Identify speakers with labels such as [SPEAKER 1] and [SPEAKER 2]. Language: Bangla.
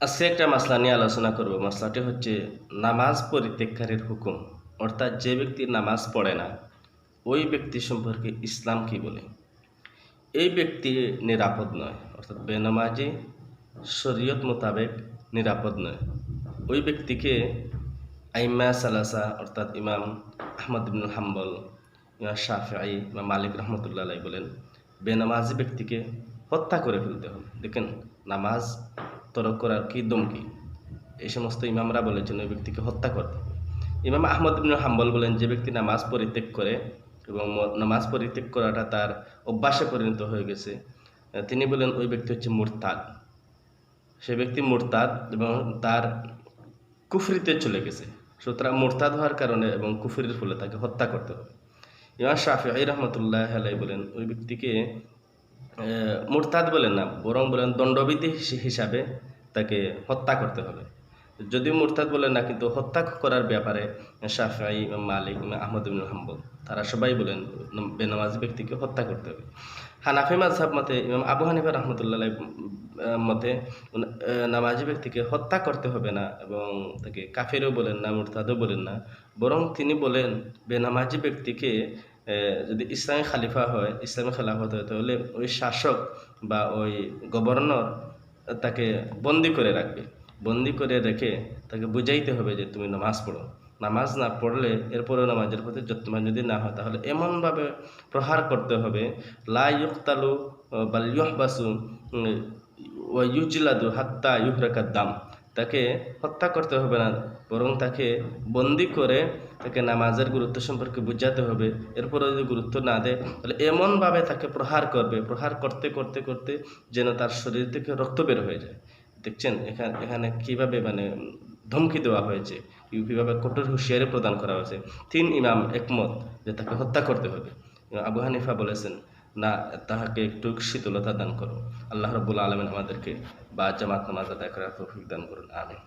[SPEAKER 1] আজকে একটা মাসলা নিয়ে আলোচনা করব। মাসলাটি হচ্ছে নামাজ পরিত্যাগকারীর হুকুম, অর্থাৎ যে ব্যক্তি নামাজ পড়ে না ওই ব্যক্তি সম্পর্কে ইসলাম কি বলে। এই ব্যক্তি নিরাপদ নয়, অর্থাৎ বেনামাজি শরীয়ত মোতাবেক নিরাপদ নয়। ওই ব্যক্তিকে আইম্মা সালাসা অর্থাৎ ইমাম আহমদ ইবনুল হাম্বল, ইমাম শাফিঈ, ইমাম মালিক রহমতুল্লাহ আলাইহি বলেন বেনামাজি ব্যক্তিকে হত্যা করে ফেলতে হবে। দেখেন, নামাজ তরক করার কি দমকি, এই সমস্ত ইমামরা বলেছেন ওই ব্যক্তিকে হত্যা করতে। ইমাম আহমদ ইবনুল হাম্বল বলেন যে ব্যক্তি নামাজ পরিত্যাগ করে এবং নামাজ পরিত্যাগ করাটা তার অভ্যাসে পরিণত হয়ে গেছে, তিনি বলেন ওই ব্যক্তি হচ্ছে মুরতাদ। সে ব্যক্তি মুরতাদ এবং তার কুফরিতে চলে গেছে। সুতরাং মুরতাদ হওয়ার কারণে এবং কুফরির ফলে তাকে হত্যা করতে হবে। ইমাম শাফিঈ রহমতুল্লাহ আলাইহি বলেন ওই ব্যক্তিকে মুরতাদ বলেন না, বরং বলেন দণ্ডবিধি হিসাবে তাকে হত্যা করতে হবে। যদিও মুরতাদ বলেন না, কিন্তু হত্যা করার ব্যাপারে শাফিঈ, ইমাম মালিক, ইমাম আহমদ ইবনুল হাম্বল তারা সবাই বলেন বেনামাজি ব্যক্তিকে হত্যা করতে হবে। হানাফি মাযহাব মতে ইমাম আবু হানিফা রাহমাতুল্লাহ আলাইহি মতে নামাজি ব্যক্তিকে হত্যা করতে হবে না এবং তাকে কাফেরও বলেন না, মুরতাদও বলেন না, বরং তিনি বলেন বেনামাজি ব্যক্তিকে যদি ইসলামী খালিফা হয়, ইসলামী খেলাফত হয়, তাহলে ওই শাসক বা ওই গভর্নর তাকে বন্দি করে রাখবে। বন্দি করে রেখে তাকে বুঝাইতে হবে যে তুমি নামাজ পড়ো। নামাজ না পড়লে এরপরেও নামাজের প্রতি যত্নবান যদি না হয়, তাহলে এমনভাবে প্রহার করতে হবে লা ইউক্তালু বাল ইউহবাসু ওয়া ইউজলাদু হাত্তা ইউহরাকাদ দাম। তাকে হত্যা করতে হবে না, বরং তাকে বন্দি করে তাকে নামাজের গুরুত্ব সম্পর্কে বুঝাতে হবে। এরপরে যদি গুরুত্ব না দেয়, তাহলে এমনভাবে তাকে প্রহার করবে, প্রহার করতে করতে করতে যেন তার শরীর থেকে রক্ত বের হয়ে যায়। দেখছেন এখানে কীভাবে ধমকি দেওয়া হয়েছে, কীভাবে কঠোর হুঁশিয়ারি প্রদান করা হয়েছে। তিন ইমাম একমত যে তাকে হত্যা করতে হবে। আবু হানিফা বলেছেন না, তাহাকে একটু শীতলতা দান করো। আল্লাহ রাব্বুল আলামিন আমাদেরকে বা জামাত নামাজ আদায় করার তৌফিক দান করুন, আমিন।